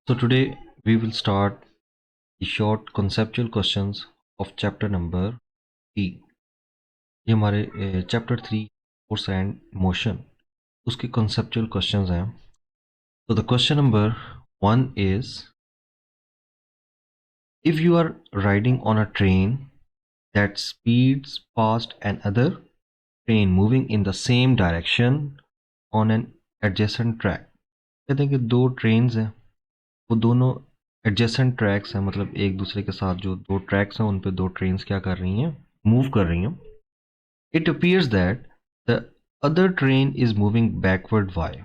So today we will start the short conceptual questions of chapter number 3. ये हमारे chapter 3 force and motion उसके conceptual questions हैं. So the question number 1 is, if you are riding on a train that speeds past another train moving in the same direction on an adjacent track. कहते हैं कि दो trains हैं, वो दोनों adjacent tracks हैं, मतलब एक दूसरे के साथ जो दो ट्रैक्स हैं उन पे दो ट्रेन्स क्या कर रही हैं, मूव कर रही हैं. It appears that the other train is moving backwardly.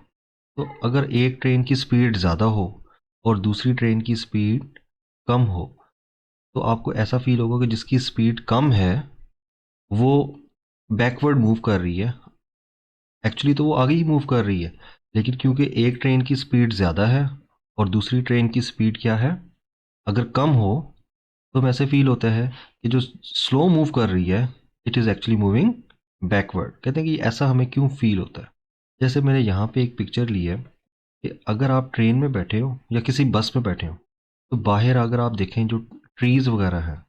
तो अगर एक ट्रेन की स्पीड ज़्यादा हो और दूसरी ट्रेन की स्पीड कम हो तो आपको ऐसा फील होगा कि जिसकी स्पीड कम है वो बैकवर्ड मूव कर रही है. एक्चुअली तो वो आगे ही मूव कर रही है, लेकिन क्योंकि एक ट्रेन की स्पीड ज़्यादा है और दूसरी ट्रेन की स्पीड क्या है, अगर कम हो, तो हमें ऐसे फील होता है कि जो स्लो मूव कर रही है it is actually moving backward. कहते हैं कि ऐसा हमें क्यों फील होता है. जैसे मैंने यहाँ पे एक पिक्चर ली है कि अगर आप ट्रेन में बैठे हो या किसी बस में बैठे हो तो बाहर अगर आप देखें जो ट्रीज़ वगैरह हैं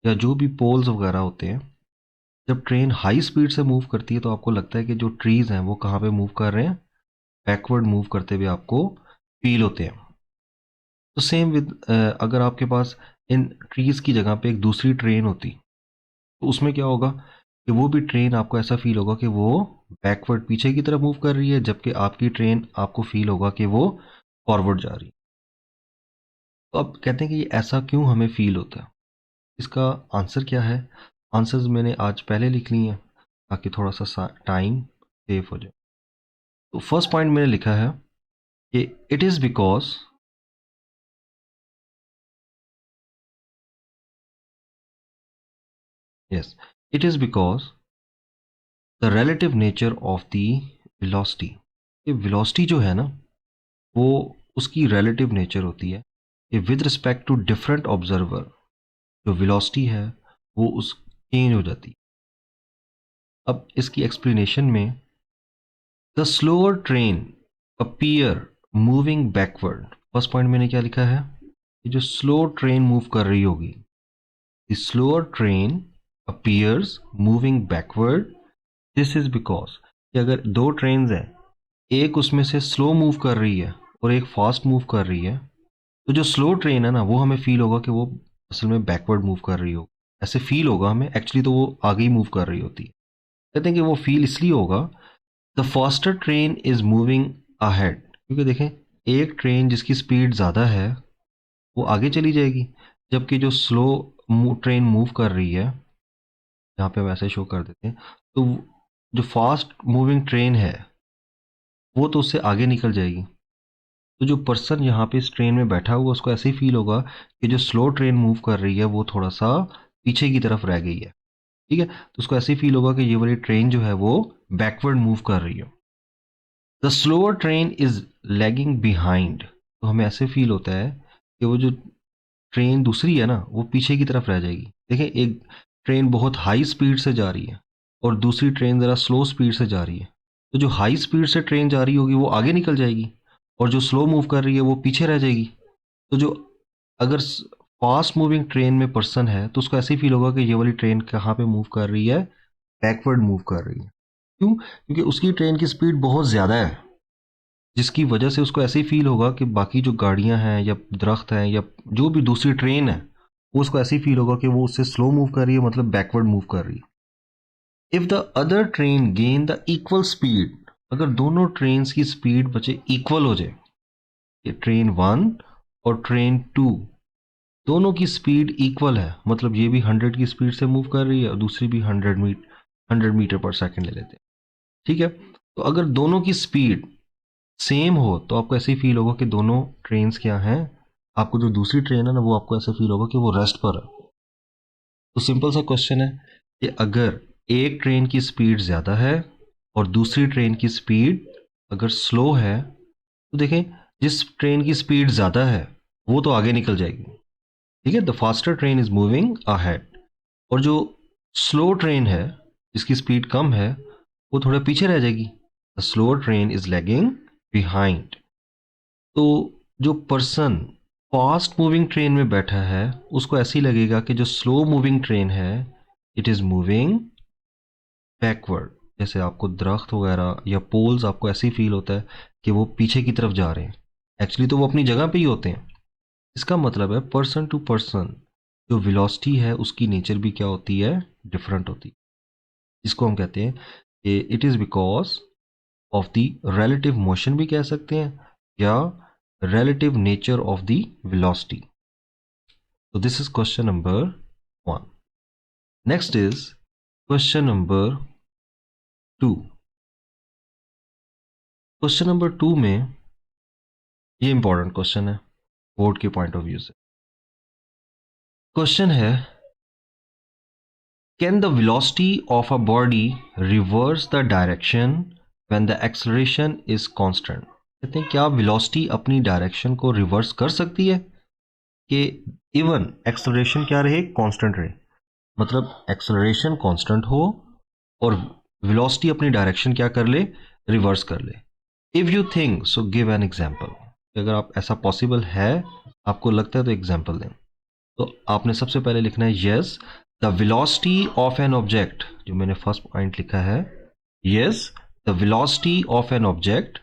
या जो भी पोल्स वगैरह होते हैं, जब ट्रेन हाई स्पीड से मूव करती है तो आपको लगता है कि जो ट्रीज़ हैं वो कहाँ पे मूव कर रहे हैं, बैकवर्ड मूव करते हुए आपको फील होते हैं. तो सेम विद अगर आपके पास इन ट्रीज़ की जगह पे एक दूसरी ट्रेन होती तो उसमें क्या होगा कि वो भी ट्रेन आपको ऐसा फील होगा कि वो बैकवर्ड पीछे की तरफ मूव कर रही है, जबकि आपकी ट्रेन आपको फील होगा कि वो फॉरवर्ड जा रही है. तो अब कहते हैं कि ये ऐसा क्यों हमें फील होता है. इसका आंसर क्या है, आंसर्स मैंने आज पहले लिख ली हैं ताकि थोड़ा सा टाइम सेव हो जाए. तो फर्स्ट पॉइंट मैंने लिखा है कि it is because yes it is because the relative nature of the velocity. ये वेलोसिटी जो है ना वो उसकी रिलेटिव नेचर होती है कि with respect to different observer जो वेलोसिटी है वो उस चेंज हो जाती है. अब इसकी एक्सप्लेनेशन में, the slower train appear moving backward. First point मैंने क्या लिखा है कि जो स्लो ट्रेन मूव कर रही होगी, the slower train appears moving backward. This is because कि अगर दो ट्रेन्स हैं, एक उसमें से स्लो मूव कर रही है और एक फास्ट मूव कर रही है, तो जो स्लो ट्रेन है ना वो हमें फील होगा कि वो असल में बैकवर्ड मूव कर रही हो. ऐसे फील होगा हमें, एक्चुअली तो वो आगे ही मूव कर रही होती है. कहते हैं कि वो फील इसलिए होगा, the faster train is moving ahead. क्योंकि देखें एक ट्रेन जिसकी स्पीड ज़्यादा है वो आगे चली जाएगी, जबकि जो स्लो ट्रेन मूव कर रही है, यहाँ पे हम ऐसे शो कर देते हैं, तो जो फास्ट मूविंग ट्रेन है वो तो उससे आगे निकल जाएगी. तो जो पर्सन यहाँ पे इस ट्रेन में बैठा हुआ उसको ऐसे ही फील होगा कि जो स्लो ट्रेन मूव कर रही है वो थोड़ा सा पीछे की तरफ रह गई है. ठीक है, तो उसको ऐसे ही फील होगा कि ये वाली ट्रेन जो है वो बैकवर्ड मूव कर रही है. The slower train is lagging behind. तो हमें ऐसे फील होता है कि वो जो ट्रेन दूसरी है ना वो पीछे की तरफ रह जाएगी. देखें एक ट्रेन बहुत हाई स्पीड से जा रही है और दूसरी ट्रेन ज़रा स्लो स्पीड से जा रही है, तो जो हाई स्पीड से ट्रेन जा रही होगी वो आगे निकल जाएगी और जो स्लो मूव कर रही है वो पीछे रह जाएगी. तो जो अगर फास्ट मूविंग ट्रेन में पर्सन है तो उसको ऐसे ही फील होगा कि ये वाली ट्रेन कहाँ पे मूव कर रही है, बैकवर्ड मूव कर रही है. क्यों, क्योंकि उसकी ट्रेन की स्पीड बहुत ज़्यादा है, जिसकी वजह से उसको ऐसे ही फील होगा कि बाकी जो गाड़ियां हैं या दरख्त हैं या जो भी दूसरी ट्रेन है वो उसको ऐसे ही फील होगा कि वो उससे स्लो मूव कर रही है, मतलब बैकवर्ड मूव कर रही है. If the other train gain the equal speed. अगर दोनों ट्रेन की स्पीड बचे इक्वल हो जाए, ये ट्रेन 1 और ट्रेन 2 दोनों की स्पीड इक्वल है, मतलब ये भी 100 की स्पीड से मूव कर रही है और दूसरी भी 100 मीटर पर सेकेंड ले लेते हैं. ठीक है, तो अगर दोनों की स्पीड सेम हो तो आपको ऐसे ही फील होगा कि दोनों ट्रेन्स क्या हैं, आपको जो दूसरी ट्रेन है ना वो आपको ऐसे फील होगा कि वो रेस्ट पर है. तो सिंपल सा क्वेश्चन है कि अगर एक ट्रेन की स्पीड ज़्यादा है और दूसरी ट्रेन की स्पीड अगर स्लो है, तो देखें जिस ट्रेन की स्पीड ज़्यादा है वो तो आगे निकल जाएगी. ठीक है, the faster train is moving ahead. और जो स्लो ट्रेन है जिसकी स्पीड कम है वो थोड़ा पीछे रह जाएगी. The slower train is lagging behind. तो जो पर्सन फास्ट मूविंग ट्रेन में बैठा है उसको ऐसे ही लगेगा कि जो स्लो मूविंग ट्रेन है इट इज़ मूविंग बैकवर्ड। जैसे आपको दरख्त वगैरह या पोल्स आपको ऐसे ही फील होता है कि वो पीछे की तरफ जा रहे हैं, एक्चुअली तो वो अपनी जगह पे ही होते हैं। इसका मतलब है पर्सन टू पर्सन जो वेलोसिटी है उसकी नेचर भी क्या होती है, डिफरेंट होती है। इसको हम कहते हैं कि it is because of the relative motion भी कह सकते हैं, या relative nature of the velocity. So this is question number 1. Next is question number 2. Question number 2 में ये इंपॉर्टेंट क्वेश्चन है बोर्ड के पॉइंट ऑफ व्यू से। क्वेश्चन है, can the velocity of a body reverse the direction when the acceleration is constant. कहते हैं क्या velocity अपनी डायरेक्शन को रिवर्स कर सकती है कि इवन एक्सेलरेशन क्या रहे, कांस्टेंट रहे। मतलब एक्सेलरेशन कांस्टेंट हो और वेलोसिटी अपनी डायरेक्शन क्या कर ले, रिवर्स कर ले। If you think so give an example. अगर आप ऐसा पॉसिबल है, आपको लगता है तो एग्जांपल दें। तो आपने सबसे पहले लिखना है yes the velocity of an object, जो मैंने फर्स्ट पॉइंट लिखा है, yes the velocity of an object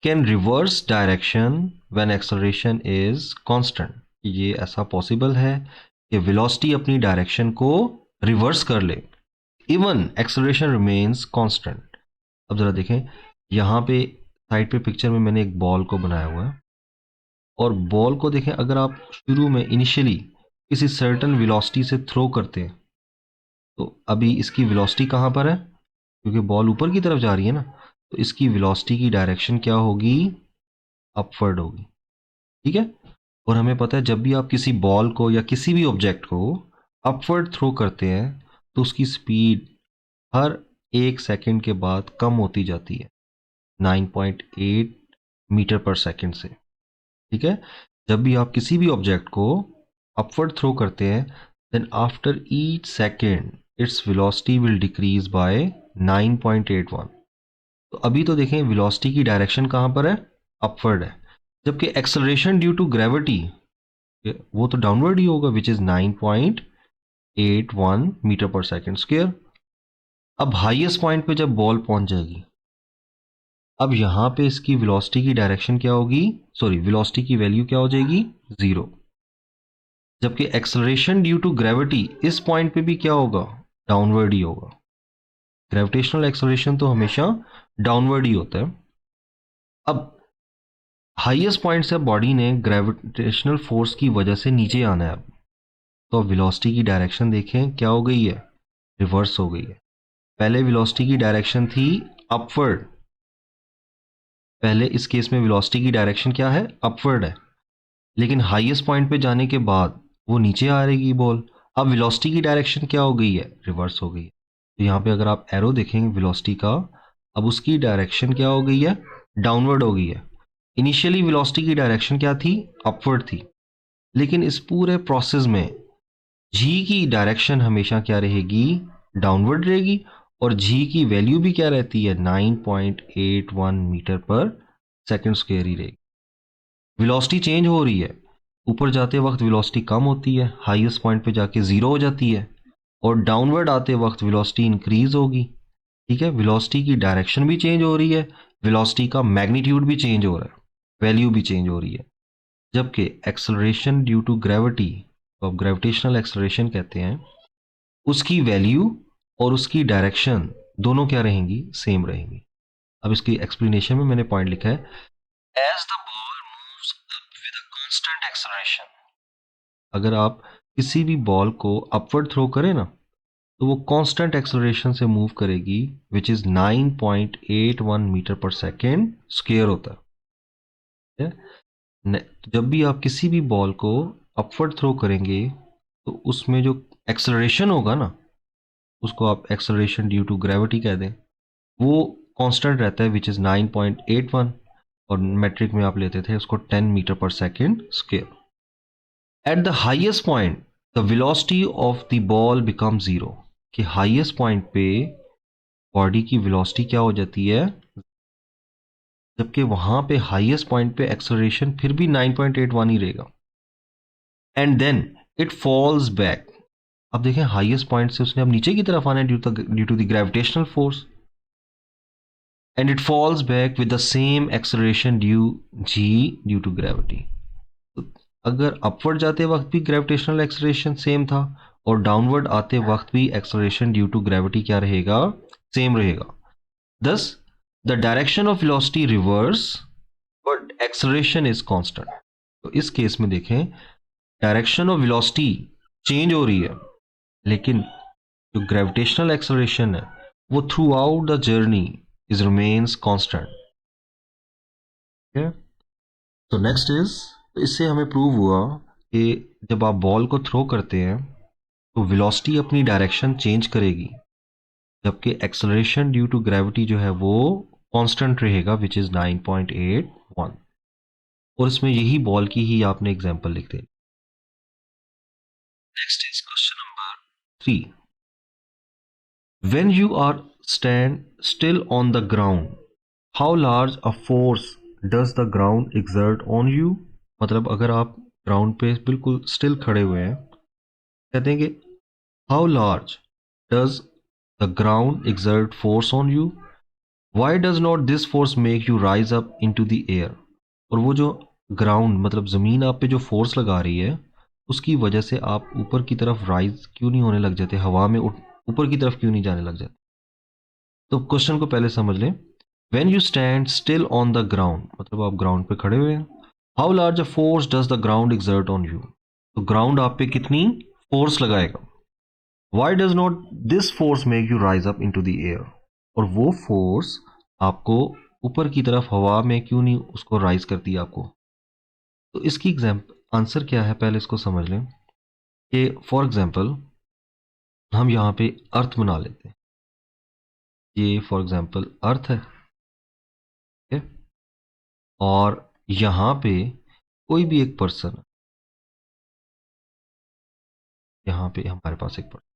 can reverse direction when acceleration is constant. ये ऐसा पॉसिबल है कि वेलोसिटी अपनी डायरेक्शन को रिवर्स कर ले, इवन एक्सेलरेशन रिमेन्स कांस्टेंट। अब जरा देखें, यहाँ पे साइड पे पिक्चर में मैंने एक बॉल को बनाया हुआ है, और बॉल को देखें अगर आप शुरू में इनिशियली किसी सर्टन वेलोसिटी से थ्रो करते हैं तो अभी इसकी वेलोसिटी कहाँ पर है, क्योंकि बॉल ऊपर की तरफ जा रही है ना, तो इसकी वेलोसिटी की डायरेक्शन क्या होगी, अपवर्ड होगी। ठीक है, और हमें पता है जब भी आप किसी बॉल को या किसी भी ऑब्जेक्ट को अपवर्ड थ्रो करते हैं तो उसकी स्पीड हर 1 सेकंड के बाद कम होती जाती है 9.8 मीटर पर सेकंड से। ठीक है, जब भी आप किसी भी ऑब्जेक्ट को अपवर्ड थ्रो करते हैं then after each second its velocity will decrease by 9.81। तो अभी तो देखें वेलोसिटी की डायरेक्शन कहाँ पर है, अपवर्ड है, जबकि एक्सेलरेशन ड्यू टू ग्रेविटी वो तो डाउनवर्ड ही होगा विच इज 9.81 मीटर पर सेकंड स्क्वायर। अब हाईएस्ट पॉइंट पे जब बॉल पहुंच जाएगी, अब यहां पे इसकी वेलोसिटी की डायरेक्शन क्या होगी, सॉरी वेलोसिटी की वैल्यू क्या हो जाएगी, 0। जबकि एक्सेलरेशन ड्यू टू ग्रेविटी इस पॉइंट पे भी क्या होगा, डाउनवर्ड ही होगा। ग्रेविटेशनल एक्सेलरेशन तो हमेशा डाउनवर्ड ही होता है। अब हाईएस्ट पॉइंट से बॉडी ने ग्रेविटेशनल फोर्स की वजह से नीचे आना है। अब तो अब वेलोसिटी की डायरेक्शन देखें क्या हो गई है, रिवर्स हो गई है। पहले वेलोसिटी की डायरेक्शन थी अपवर्ड, पहले इस केस में वेलोसिटी की डायरेक्शन क्या है, अपवर्ड है, लेकिन हाईएस्ट पॉइंट पे जाने के बाद वो नीचे आ रहेगी बॉल। अब वेलोसिटी की डायरेक्शन क्या हो गई है, रिवर्स हो गई है। तो यहाँ पे अगर आप एरो देखेंगे वेलोसिटी का, अब उसकी डायरेक्शन क्या हो गई है, डाउनवर्ड हो गई है। इनिशियली वेलोसिटी की डायरेक्शन क्या थी, अपवर्ड थी, लेकिन इस पूरे प्रोसेस में जी की डायरेक्शन हमेशा क्या रहेगी, डाउनवर्ड रहेगी, और जी की वैल्यू भी क्या रहती है, 9.81 मीटर पर सेकंड स्क्वायर ही रहेगी। वेलोसिटी चेंज हो रही है, ऊपर जाते वक्त वेलोसिटी कम होती है, हाईएस्ट पॉइंट पे जाके 0 हो जाती है, और डाउनवर्ड आते वक्त वेलोसिटी इंक्रीज होगी। ठीक है, वेलोसिटी की डायरेक्शन भी चेंज हो रही है, वेलोसिटी का मैग्नीट्यूड भी चेंज हो रहा है, वैल्यू भी चेंज हो रही है। जबकि एक्सेलरेशन ड्यू टू ग्रेविटी, तो अब ग्रेविटेशनल एक्सेलरेशन कहते हैं, उसकी वैल्यू और उसकी डायरेक्शन दोनों क्या रहेंगी, सेम रहेंगी। अब इसकी एक्सप्लेनेशन में मैंने पॉइंट लिखा है, as the ball moves up with a constant acceleration. अगर आप किसी भी बॉल को अपवर्ड थ्रो करें ना, तो वो कांस्टेंट एक्सेलरेशन से मूव करेगी which is 9.81 metre per second square होता है। जब भी आप किसी भी बॉल को अपवर्ड थ्रो करेंगे तो उसमें जो एक्सेलरेशन होगा ना, उसको आप एक्सेलरेशन ड्यू टू ग्रेविटी कह दें, वो कांस्टेंट रहता है विच इज 9.81, और मेट्रिक में आप लेते थे उसको 10 metre per second square. At the highest point the velocity of the ball become 0, कि हाईएस्ट पॉइंट पे बॉडी की वेलोसिटी क्या हो जाती है, जबकि वहां पे हाईएस्ट पॉइंट पे एक्सेलरेशन फिर भी 9.81 ही रहेगा, and then it falls back. अब देखें हाईएस्ट पॉइंट से उसने अब नीचे की तरफ आना है due to the gravitational force, and it falls back with the same acceleration due to gravity. तो अगर अपवर्ड जाते वक्त भी ग्रेविटेशनल एक्सेलरेशन सेम था, और डाउनवर्ड आते वक्त भी एक्सेलरेशन ड्यू टू ग्रेविटी क्या रहेगा, सेम रहेगा। दस the direction of velocity reverse but acceleration is constant. तो इस केस में देखें डायरेक्शन ऑफ वेलोसिटी चेंज हो रही है, लेकिन जो ग्रेविटेशनल एक्सेलरेशन है वो through out the journey is remains constant. तो नेक्स्ट इज, इससे हमें प्रूव हुआ कि जब आप बॉल को थ्रो करते हैं तो वेलोसिटी अपनी डायरेक्शन चेंज करेगी, जबकि एक्सेलरेशन ड्यू टू ग्रेविटी जो है वो कांस्टेंट रहेगा, विच इज 9.81। और इसमें यही बॉल की ही आपने एग्जांपल लिख दी। Next is question number 3। When you are stand still on the ground, how large a force does the ground exert on you. मतलब अगर आप ग्राउंड पे बिल्कुल स्टिल खड़े हुए हैं, कहते हैं कि how large does the ground exert force on you, why does not this force make you rise up into the air. और वो जो ग्राउंड मतलब ज़मीन आप पे जो फोर्स लगा रही है, उसकी वजह से आप ऊपर की तरफ राइज क्यों नहीं होने लग जाते, हवा में ऊपर की तरफ क्यों नहीं जाने लग जाते। तो क्वेश्चन को पहले समझ लें। When you stand still on the ground, मतलब आप ग्राउंड पे खड़े हुए हैं। How large a force does the ground exert on you, तो ग्राउंड आप पे कितनी फोर्स लगाएगा। Why does not this force make you rise up into the air, और वो फोर्स आपको ऊपर की तरफ हवा में क्यों नहीं उसको राइज करती आपको। तो इसकी एग्जाम्पल आंसर क्या है, पहले इसको समझ लें कि फॉर एग्जाम्पल हम यहाँ पे अर्थ बना लेते हैं। ये फॉर एग्जाम्पल अर्थ है, ठीक है? और यहाँ पे कोई भी एक पर्सन, यहाँ पे हमारे पास एक पर्सन।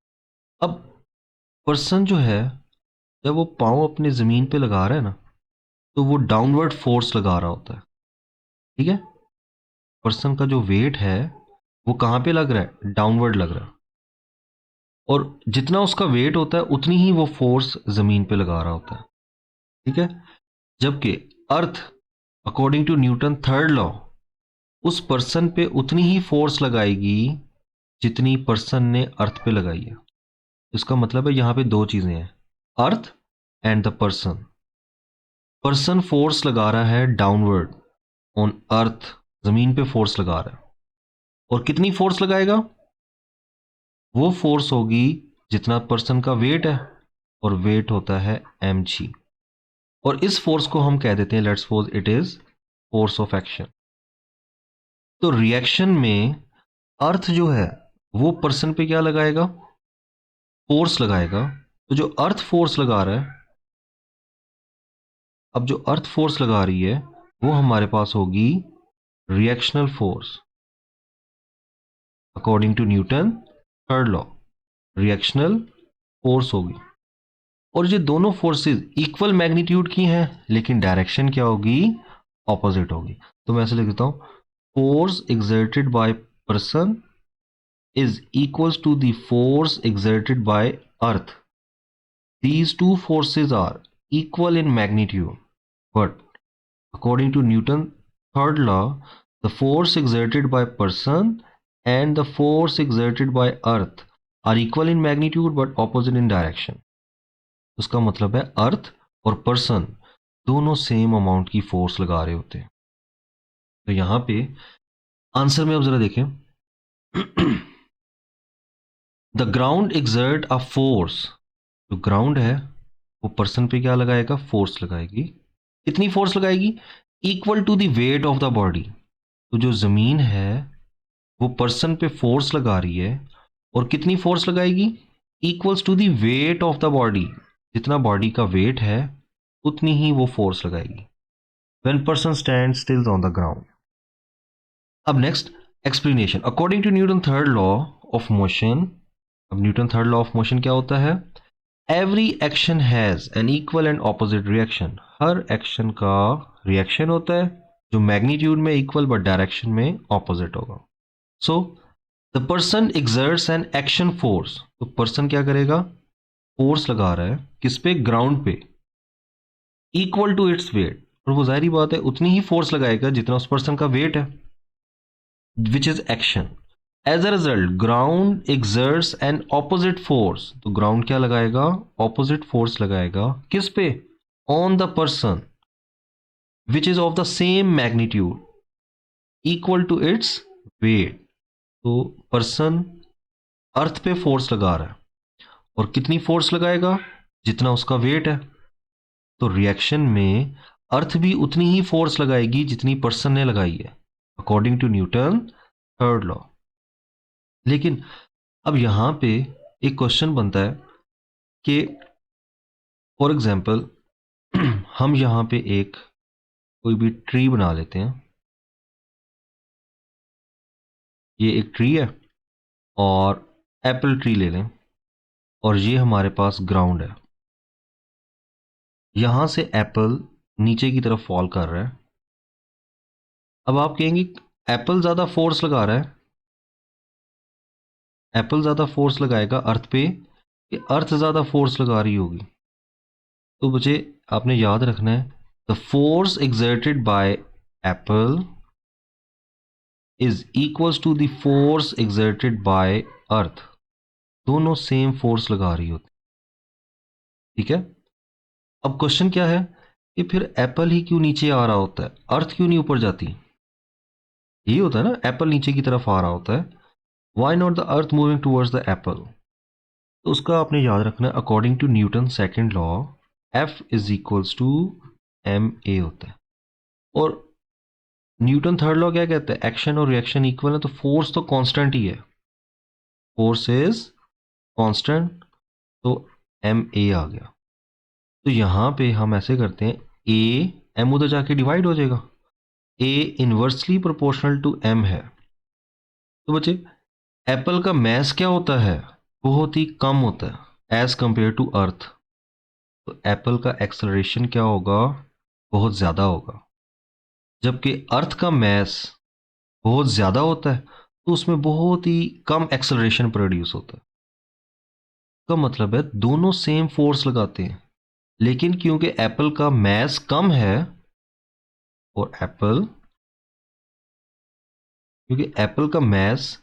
अब पर्सन जो है, जब वो पाँव अपने ज़मीन पे लगा रहा है ना, तो वो डाउनवर्ड फोर्स लगा रहा होता है, ठीक है। पर्सन का जो वेट है वो कहाँ पे लग रहा है, डाउनवर्ड लग रहा है, और जितना उसका वेट होता है उतनी ही वो फोर्स ज़मीन पे लगा रहा होता है, ठीक है। जबकि earth according to Newton third law उस पर्सन पे उतनी ही फोर्स लगाएगी जितनी पर्सन ने अर्थ पे लगाई है। इसका मतलब है यहाँ पे दो चीजें हैं, earth and the person. Person force लगा रहा है डाउनवर्ड ऑन अर्थ, जमीन पे फोर्स लगा रहा है, और कितनी फोर्स लगाएगा, वो फोर्स होगी जितना पर्सन का वेट है, और वेट होता है mg। और इस फोर्स को हम कह देते हैं, let's suppose it is force of action. तो रिएक्शन में अर्थ जो है वो पर्सन पे क्या लगाएगा, फोर्स लगाएगा। तो जो अर्थ फोर्स लगा रहा है, अब जो अर्थ फोर्स लगा रही है वो हमारे पास होगी reactional force according to Newton third law, reactional force होगी। और ये दोनों फोर्सेस इक्वल मैग्नीट्यूड की हैं, लेकिन डायरेक्शन क्या होगी, ऑपोजिट होगी। तो मैं ऐसे लिख देता हूं, force exerted by person is equals to the force exerted by earth. These two forces are equal in magnitude, but according to Newton's third law, the force exerted by person and the force exerted by earth are equal in magnitude but opposite in direction. उसका मतलब है अर्थ और person दोनों same amount की force लगा रहे होते हैं। तो यहां पे आंसर में अब जरा देखें, the ground exert a force, जो ग्राउंड है वो पर्सन पे क्या लगाएगा, फोर्स लगाएगी। कितनी फोर्स लगाएगी, equal to the weight of the body. तो जो जमीन है वो पर्सन पे फोर्स लगा रही है, और कितनी फोर्स लगाएगी, equals to the weight of the body. जितना बॉडी का वेट है उतनी ही वो फोर्स लगाएगी when person stand still on the ground. अब next explanation, according to Newton third law of motion. अब Newton third law of motion क्या होता है, every action has an equal and opposite reaction. हर एक्शन का reaction होता है जो मैग्नीट्यूड में इक्वल बट डायरेक्शन में ऑपोजिट होगा. So the person exerts an action force. तो पर्सन क्या करेगा, फोर्स लगा रहा है किस पे, ग्राउंड पे, इक्वल टू इट्स वेट. और वो जाहिर बात है उतनी ही फोर्स लगाएगा जितना उस पर्सन का वेट है, which is action. As a result ground exerts an opposite force. तो ग्राउंड क्या लगाएगा, ऑपोजिट फोर्स लगाएगा किस पे, on the person, which is of the same magnitude equal to its weight. तो पर्सन अर्थ पे फोर्स लगा रहा है और कितनी फोर्स लगाएगा, जितना उसका वेट है. तो रिएक्शन में अर्थ भी उतनी ही फोर्स लगाएगी जितनी पर्सन ने लगाई है, according to Newton third law. लेकिन अब यहां पे एक क्वेश्चन बनता है कि फॉर एग्जाम्पल हम यहां पे एक कोई भी ट्री बना लेते हैं. ये एक ट्री है और एप्पल ट्री ले लें और ये हमारे पास ग्राउंड है. यहां से एप्पल नीचे की तरफ फॉल कर रहा है. अब आप कहेंगे एप्पल ज्यादा फोर्स लगा रहा है, एप्पल ज्यादा फोर्स लगाएगा अर्थ पे कि अर्थ ज्यादा फोर्स लगा रही होगी. तो मुझे आपने याद रखना है the force exerted by apple is equals to the force exerted by earth. दोनों सेम फोर्स लगा रही होती. ठीक है. अब क्वेश्चन क्या है कि फिर एप्पल ही क्यों नीचे आ रहा होता है, अर्थ क्यों नहीं ऊपर जाती. यही होता है ना, एप्पल नीचे की तरफ आ रहा होता है. Why not the earth moving towards the apple. तो उसका आपने याद रखना है according to Newton second law F is equals to M A होता है. और न्यूटन थर्ड लॉ क्या कहता है, एक्शन और रिएक्शन इक्वल है तो फोर्स तो कांस्टेंट ही है, फोर्स इज कांस्टेंट. तो एम ए आ गया. तो यहां पे हम ऐसे करते हैं, ए एम उधर जाके डिवाइड हो जाएगा, ए इनवर्सली प्रोपोर्शनल टू एम है. तो बच्चे एप्पल का मैस क्या होता है, बहुत ही कम होता है एज कंपेयर टू अर्थ. तो एप्पल का एक्सेलरेशन क्या होगा, बहुत ज़्यादा होगा. जबकि अर्थ का मैस बहुत ज़्यादा होता है तो उसमें बहुत ही कम एक्सेलरेशन प्रोड्यूस होता है. का मतलब है दोनों सेम फोर्स लगाते हैं, लेकिन क्योंकि एप्पल का मैस कम है और क्योंकि एप्पल का मैस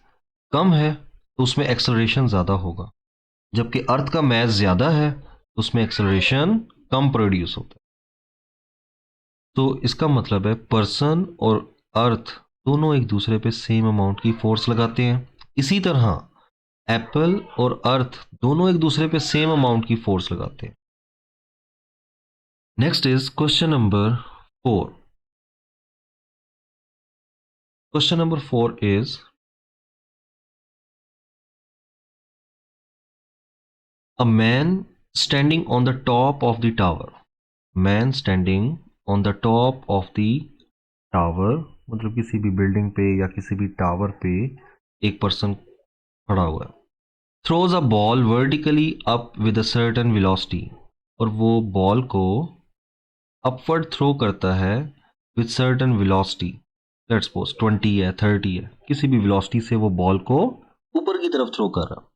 कम है तो उसमें एक्सेलरेशन ज़्यादा होगा. जबकि अर्थ का मैस ज़्यादा है तो उसमें एक्सेलरेशन कम प्रोड्यूस होता है. तो इसका मतलब है पर्सन और अर्थ दोनों एक दूसरे पे सेम अमाउंट की फोर्स लगाते हैं. इसी तरह एप्पल और अर्थ दोनों एक दूसरे पे सेम अमाउंट की फोर्स लगाते हैं. Next is question number 4. Question number 4 is a man standing on the top of the tower. Man standing on the top of the tower मतलब किसी भी बिल्डिंग पे या किसी भी टावर पे एक पर्सन खड़ा हुआ है. Throws a ball vertically up with a certain velocity. और वो बॉल को अपवर्ड थ्रो करता है with certain velocity. Let's suppose 20 है 30 है, किसी भी वेलोसिटी से वो बॉल को ऊपर की तरफ थ्रो कर रहा.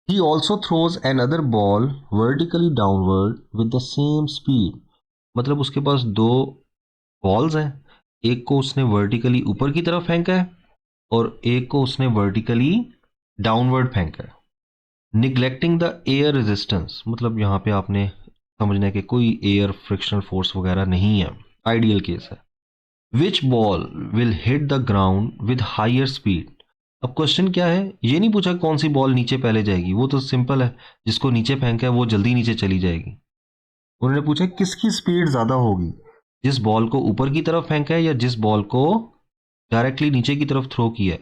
He also throws another ball vertically downward with the same speed. मतलब उसके पास दो बॉल्स हैं, एक को उसने वर्टिकली ऊपर की तरफ फेंका है और एक को उसने वर्टिकली डाउनवर्ड फेंका है. Neglecting the air resistance. मतलब यहाँ पे आपने समझना है कि कोई एयर फ्रिक्शनल फोर्स वगैरह नहीं है, आइडियल केस है. Which ball will hit the ground with higher speed. अब क्वेश्चन क्या है, ये नहीं पूछा कौन सी बॉल नीचे पहले जाएगी, वो तो सिंपल है, जिसको नीचे फेंका है वो जल्दी नीचे चली जाएगी. उन्होंने पूछा किसकी स्पीड ज़्यादा होगी, जिस बॉल को ऊपर की तरफ फेंका है या जिस बॉल को डायरेक्टली नीचे की तरफ थ्रो किया है,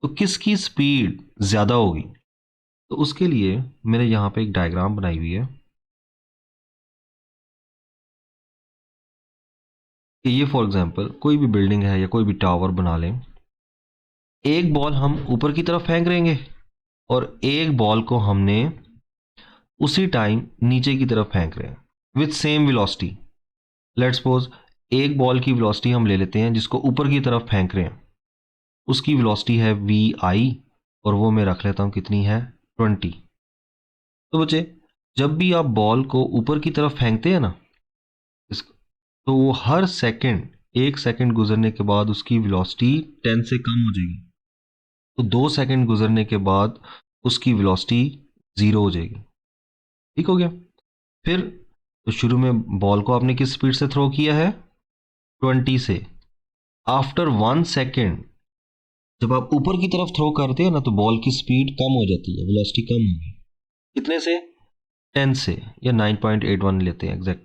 तो किसकी स्पीड ज़्यादा होगी. तो उसके लिए मैंने यहाँ पे एक डायग्राम बनाई हुई है कि ये फॉर एग्जांपल कोई भी बिल्डिंग है या कोई भी टावर बना लें. एक बॉल हम ऊपर की तरफ फेंक रहेंगे और एक बॉल को हमने उसी टाइम नीचे की तरफ फेंक रहे हैं with same velocity. Let's suppose एक बॉल की वेलोसिटी हम ले लेते हैं जिसको ऊपर की तरफ फेंक रहे हैं, उसकी वेलोसिटी है वी आई, और वो मैं रख लेता हूँ कितनी है 20। तो बच्चे जब भी आप बॉल को ऊपर की तरफ फेंकते हैं ना, तो वो हर सेकंड, 1 सेकंड गुजरने के बाद उसकी वेलोसिटी 10 से कम हो जाएगी। तो 2 सेकंड गुजरने के बाद उसकी वेलोसिटी 0 हो जाएगी। ठीक हो गया। फिर तो शुरू में बॉल को आपने किस स्पीड से थ्रो किया है 20 से। आफ्टर 1 सेकेंड जब आप ऊपर की तरफ थ्रो करते हैं ना, तो बॉल की स्पीड कम हो जाती है, वेलोसिटी कम होगी। कितने से 10 से, या 9.81 लेते हैं एग्जैक्ट।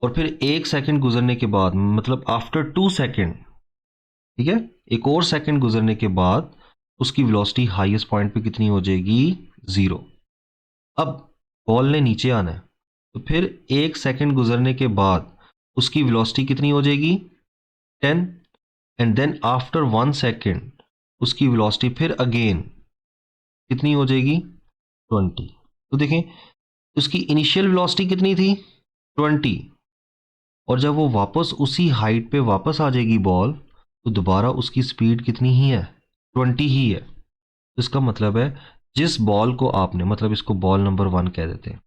और फिर 1 सेकंड गुजरने के बाद, मतलब आफ्टर 2 सेकंड, ठीक है, एक और सेकंड गुजरने के बाद उसकी वेलोसिटी हाईएस्ट पॉइंट पे कितनी हो जाएगी 0। अब बॉल ने नीचे आना है, तो फिर 1 सेकंड गुजरने के बाद उसकी वेलोसिटी कितनी हो जाएगी 10, एंड देन आफ्टर 1 सेकंड उसकी वेलोसिटी फिर अगेन कितनी हो जाएगी 20। तो देखें उसकी इनिशियल वेलोसिटी कितनी थी 20, और जब वो वापस उसी हाइट पे वापस आ जाएगी बॉल, तो दोबारा उसकी स्पीड कितनी ही है 20 ही है। तो इसका मतलब है जिस बॉल को आपने, मतलब इसको बॉल नंबर 1 कह देते हैं,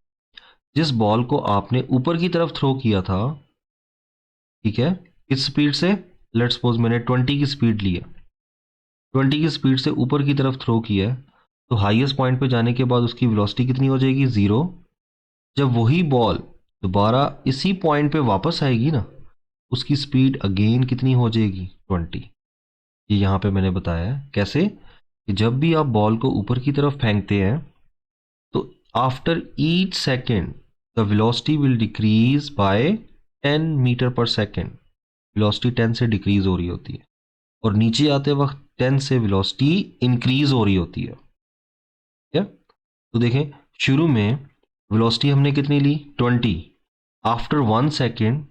जिस बॉल को आपने ऊपर की तरफ थ्रो किया था, ठीक है, किस स्पीड से, लेट्स सपोज मैंने 20 की स्पीड ली है, 20 की स्पीड से ऊपर की तरफ थ्रो किया है, तो हाईएस्ट पॉइंट पे जाने के बाद उसकी वेलोसिटी कितनी हो जाएगी 0। जब वही बॉल दोबारा इसी पॉइंट पे वापस आएगी ना, उसकी स्पीड अगेन कितनी हो जाएगी 20। ये यहाँ पे मैंने बताया है कैसे, कि जब भी आप बॉल को ऊपर की तरफ फेंकते हैं, तो after each second the velocity will decrease by 10 metre per second. Velocity 10 से डिक्रीज हो रही होती है, और नीचे आते वक्त 10 से वेलोसिटी इंक्रीज हो रही होती है। क्या, तो देखें शुरू में वेलोसिटी हमने कितनी ली 20, आफ्टर 1 सेकेंड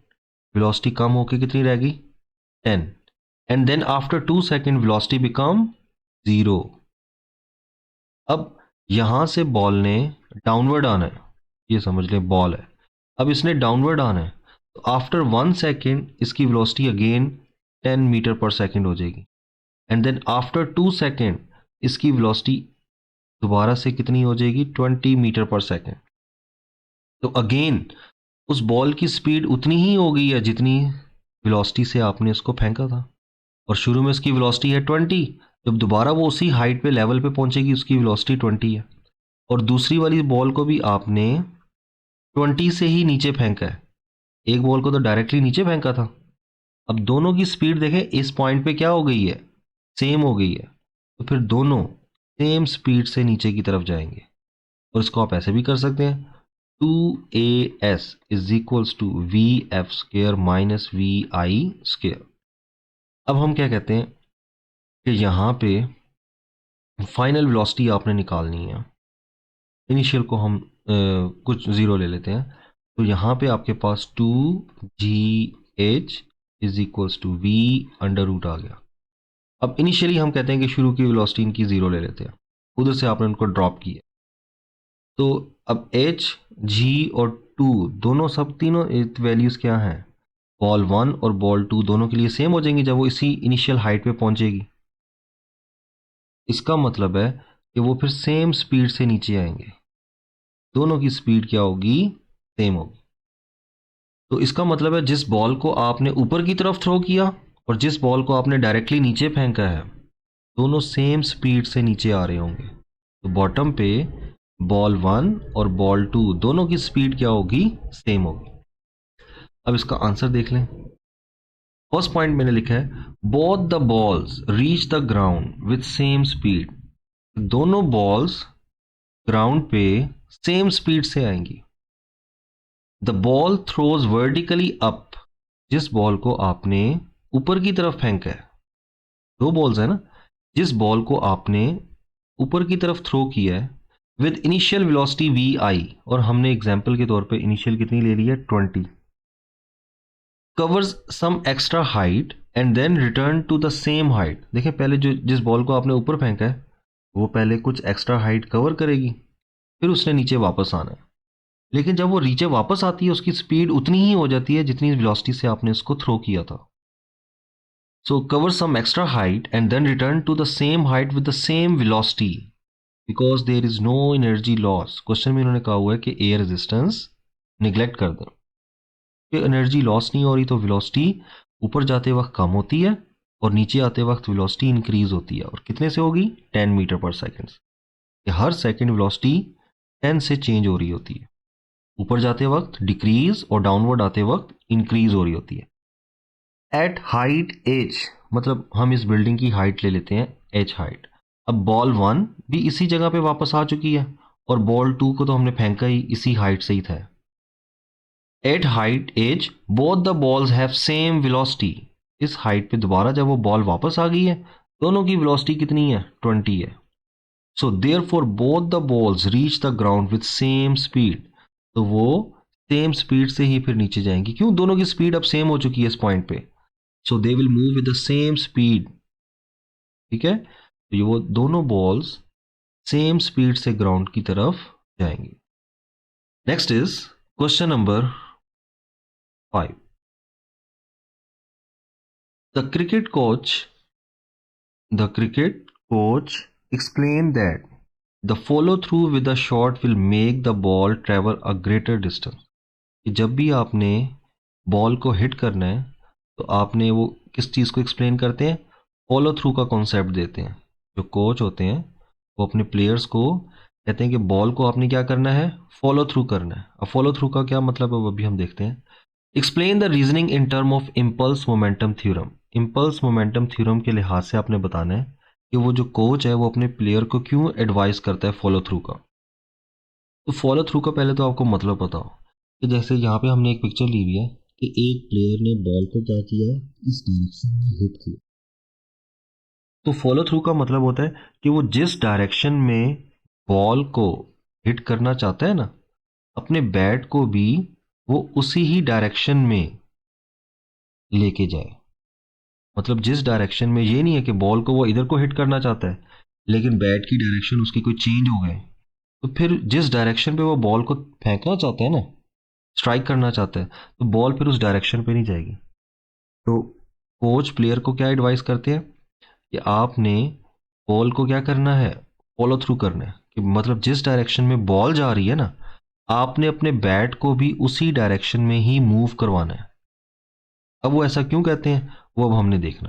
वेलोसिटी कम होकर कितनी रह गई 10, and then after 2 second velocity become 0। अब यहां से बॉल ने डाउनवर्ड आना है, ये समझ लें बॉल है, अब इसने डाउनवर्ड आना है, तो आफ्टर 1 सेकेंड इसकी velocity again 10 metre per second हो जाएगी, एंड देन आफ्टर 2 सेकेंड इसकी वेलोसिटी दोबारा से कितनी हो जाएगी 20 मीटर पर सेकेंड। तो अगेन उस बॉल की स्पीड उतनी ही हो गई है जितनी वेलोसिटी से आपने इसको फेंका था, और शुरू में इसकी वेलोसिटी है 20, जब दोबारा वो उसी हाइट पे लेवल पे पहुंचेगी उसकी वेलोसिटी 20 है। और दूसरी वाली बॉल को भी आपने 20 से ही नीचे फेंका है, एक बॉल को तो डायरेक्टली नीचे फेंका था। अब दोनों की स्पीड देखें इस पॉइंट पे क्या हो गई है, सेम हो गई है, तो फिर दोनों सेम स्पीड से नीचे की तरफ जाएंगे। और इसको आप ऐसे भी कर सकते हैं, 2as is equals to V F square minus V I square. अब हम क्या कहते हैं कि यहाँ पे फाइनल वेलोसिटी आपने निकालनी है, इनिशियल को हम कुछ ज़ीरो ले लेते हैं, तो यहाँ पे आपके पास 2gh is equals to v under root आ गया। अब इनिशियली हम कहते हैं कि शुरू की वेलोसिटी इनकी 0 ले लेते हैं, उधर से आपने उनको ड्रॉप किया, तो अब h g और 2 दोनों, सब तीनों वैल्यूज़ क्या हैं, बॉल 1 और बॉल 2 दोनों के लिए सेम हो जाएंगी जब वो इसी इनिशियल हाइट पे पहुंचेगी। इसका मतलब है कि वो फिर सेम स्पीड से नीचे आएंगे, दोनों की स्पीड क्या होगी सेम होगी। तो इसका मतलब है जिस बॉल को आपने ऊपर की तरफ थ्रो किया और जिस बॉल को आपने डायरेक्टली नीचे फेंका है, दोनों सेम स्पीड से नीचे आ रहे होंगे। तो बॉटम पे बॉल 1 और बॉल 2 दोनों की स्पीड क्या होगी सेम होगी। अब इसका आंसर देख लें। फर्स्ट पॉइंट मैंने लिखा है both the balls reach the ground with same speed. दोनों बॉल्स ग्राउंड पे सेम स्पीड से आएंगी। The ball throws vertically up, जिस बॉल को आपने ऊपर की तरफ फेंका है, दो बॉल्स है ना, जिस बॉल को आपने ऊपर की तरफ थ्रो किया है विद इनिशियल वेलोसिटी वी आई, और हमने एग्जांपल के तौर पे इनिशियल कितनी ले ली है 20, covers some extra height and then return to the same height. देखिए पहले जो जिस बॉल को आपने ऊपर फेंका है वो पहले कुछ एक्स्ट्रा हाइट कवर करेगी, फिर उसने नीचे वापस आना है। लेकिन जब वो नीचे वापस आती है उसकी स्पीड उतनी ही हो जाती है जितनी वेलोसिटी से आपने उसको थ्रो किया था. So cover some extra height and then return to the same height with the same velocity because there is no energy loss. Question में इन्होंने कहा हुआ है कि एयर रेजिस्टेंस निगलेक्ट कर दें कि एनर्जी लॉस नहीं हो रही तो वेलोसिटी ऊपर जाते वक्त कम होती है और नीचे आते वक्त वेलोसिटी इंक्रीज होती है. और कितने से होगी? 10 मीटर पर सेकेंड. हर सेकेंड वेलोसिटी 10 से चेंज हो रही होती है. ऊपर जाते वक्त डिक्रीज और डाउनवर्ड आते वक्त इंक्रीज हो रही होती है. एट हाइट एच मतलब हम इस बिल्डिंग की हाइट ले लेते हैं एच हाइट. अब बॉल 1 भी इसी जगह पे वापस आ चुकी है और बॉल 2 को तो हमने फेंका ही इसी हाइट से ही था. At height H both the balls have same velocity. इस हाइट पे दोबारा जब वो बॉल वापस आ गई है दोनों की वेलोसिटी कितनी है? 20 है. So therefore both the balls reach the ground with same speed. तो वो सेम स्पीड से ही फिर नीचे जाएंगी. क्यों? दोनों की स्पीड अब सेम हो चुकी है इस पॉइंट पे. So they will move with the same speed. ठीक है, तो ये वो दोनों बॉल्स सेम स्पीड से ग्राउंड की तरफ जाएंगी. Next is question number 5. The cricket coach explained that the follow through with the shot will make the ball travel a greater distance. कि जब भी आपने बॉल को हिट करना है तो आपने वो किस चीज़ को एक्सप्लेन करते हैं? फॉलो थ्रू का कॉन्सेप्ट देते हैं. जो कोच होते हैं वो अपने प्लेयर्स को कहते हैं कि बॉल को आपने क्या करना है? फॉलो थ्रू करना है. अब फॉलो थ्रू का क्या मतलब है वो भी हम देखते हैं. Explain the reasoning in term of impulse momentum theorem. Impulse momentum theorem के लिहाज से आपने बताना है कि वो जो कोच है वो अपने प्लेयर को क्यों एडवाइस करता है फॉलो थ्रू का. तो फॉलो थ्रू का पहले तो आपको मतलब पता हो कि जैसे यहाँ पे हमने एक पिक्चर ली हुई है कि एक प्लेयर ने बॉल को क्या किया? इस डायरेक्शन में हिट किया. तो फॉलो थ्रू का मतलब होता है कि वो जिस डायरेक्शन में बॉल को हिट करना चाहता है ना अपने बैट को भी वो उसी ही डायरेक्शन में लेके जाए. मतलब जिस डायरेक्शन में, ये नहीं है कि बॉल को वो इधर को हिट करना चाहता है लेकिन बैट की डायरेक्शन उसकी कोई चेंज हो गए तो फिर जिस डायरेक्शन पे वो बॉल को फेंकना चाहता है ना, स्ट्राइक करना चाहता है, तो बॉल फिर उस डायरेक्शन पे नहीं जाएगी. तो कोच प्लेयर को क्या एडवाइस करते हैं कि आपने बॉल को क्या करना है? फॉलो थ्रू करना है. कि मतलब जिस डायरेक्शन में बॉल जा रही है ना आपने अपने बैट को भी उसी डायरेक्शन में ही मूव करवाना है. अब वो ऐसा क्यों कहते हैं वो अब हमने देखना.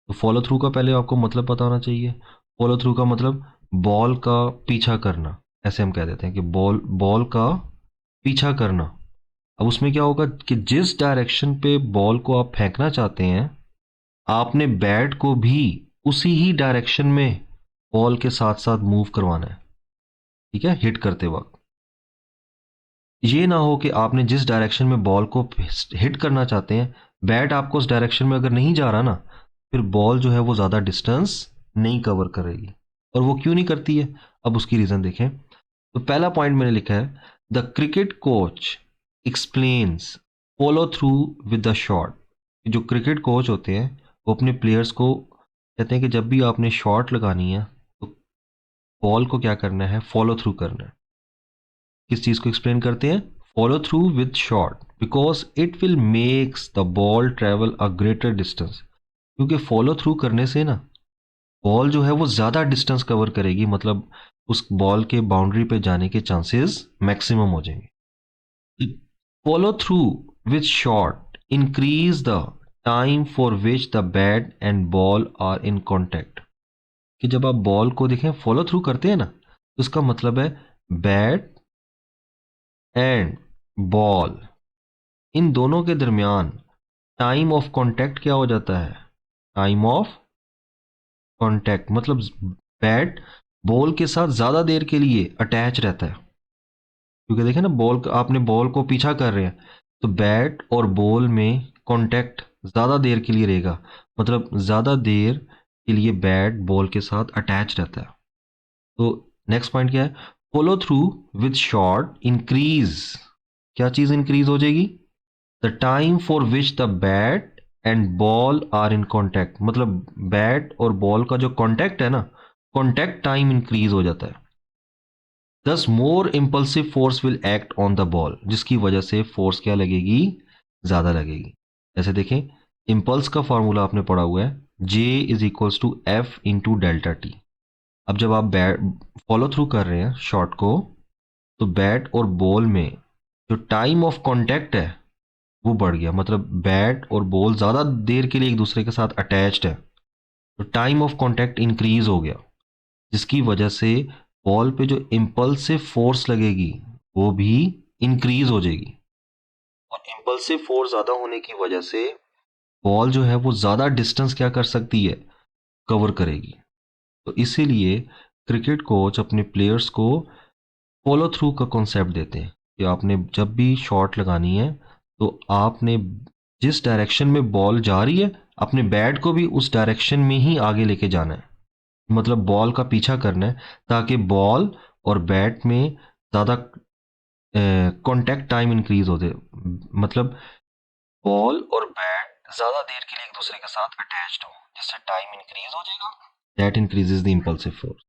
तो फॉलो थ्रू का पहले आपको मतलब पता होना चाहिए. फॉलो थ्रू का मतलब बॉल का पीछा करना. ऐसे हम कह देते हैं कि बॉल बॉल का पीछा करना. अब उसमें क्या होगा कि जिस डायरेक्शन पे बॉल को आप फेंकना चाहते हैं आपने बैट को भी उसी ही डायरेक्शन में बॉल के साथ साथ मूव करवाना है. ठीक है, हिट करते वक्त ये ना हो कि आपने जिस डायरेक्शन में बॉल को हिट करना चाहते हैं बैट आपको उस डायरेक्शन में अगर नहीं जा रहा ना फिर बॉल जो है वो ज़्यादा डिस्टेंस नहीं कवर करेगी. और वो क्यों नहीं करती है अब उसकी रीज़न देखें. तो पहला पॉइंट मैंने लिखा है the cricket coach explains follow through with the shot. जो क्रिकेट कोच होते हैं वो अपने प्लेयर्स को कहते हैं कि जब भी आपने शॉट लगानी है तो बॉल को क्या करना है? फॉलो थ्रू करना है. किस चीज़ को एक्सप्लेन करते हैं? Follow through with shot because it will makes the ball travel a greater distance. क्योंकि फॉलो थ्रू करने से ना बॉल जो है वो ज़्यादा डिस्टेंस कवर करेगी. मतलब उस बॉल के बाउंड्री पे जाने के चांसेस मैक्सिमम हो जाएंगे. Follow through with shot increase the time for which the bat and ball are in contact. कि जब आप बॉल को देखें फॉलो थ्रू करते हैं ना तो इसका मतलब है बैट एंड बॉल इन दोनों के दरमियान टाइम ऑफ कांटेक्ट क्या हो जाता है? टाइम ऑफ कांटेक्ट मतलब बैट बॉल के साथ ज़्यादा देर के लिए अटैच रहता है. क्योंकि देखें ना बॉल, आपने बॉल को पीछा कर रहे हैं तो बैट और बॉल में कांटेक्ट ज़्यादा देर के लिए रहेगा. मतलब ज़्यादा देर के लिए बैट बॉल के साथ अटैच रहता है. तो नेक्स्ट पॉइंट क्या है? Follow through with shot increase. क्या चीज़ इंक्रीज हो जाएगी? The time for which the bat and ball are in contact. मतलब बैट और बॉल का जो कॉन्टैक्ट है ना, कॉन्टैक्ट टाइम इंक्रीज हो जाता है. Thus more impulsive force will act on the ball, जिसकी वजह से फोर्स क्या लगेगी, ज़्यादा लगेगी। जैसे देखें, इम्पल्स का फॉर्मूला आपने पढ़ा हुआ है, J is equals to F into delta T. अब जब आप बैट फॉलो थ्रू कर रहे हैं शॉट को, तो बैट और बॉल में जो टाइम ऑफ कांटेक्ट है वो बढ़ गया, मतलब बैट और बॉल ज़्यादा देर के लिए एक दूसरे के साथ अटैच्ड है, तो टाइम ऑफ कांटेक्ट इंक्रीज हो गया, जिसकी वजह से बॉल पे जो इम्पल्सिव फोर्स लगेगी वो भी इंक्रीज हो जाएगी। और इम्पल्सिव फोर्स ज़्यादा होने की वजह से बॉल जो है वो ज़्यादा डिस्टेंस क्या कर सकती है, कवर करेगी। तो इसीलिए क्रिकेट कोच अपने प्लेयर्स को फॉलो थ्रू का कॉन्सेप्ट देते हैं कि आपने जब भी शॉट लगानी है तो आपने जिस डायरेक्शन में बॉल जा रही है, अपने बैट को भी उस डायरेक्शन में ही आगे लेके जाना है, मतलब बॉल का पीछा करना है, ताकि बॉल और बैट में ज़्यादा कांटेक्ट टाइम इंक्रीज होते, मतलब बॉल और बैट ज़्यादा देर के लिए एक दूसरे के साथ अटैच्ड हो, जिससे टाइम इंक्रीज हो जाएगा, that increases the impulsive force.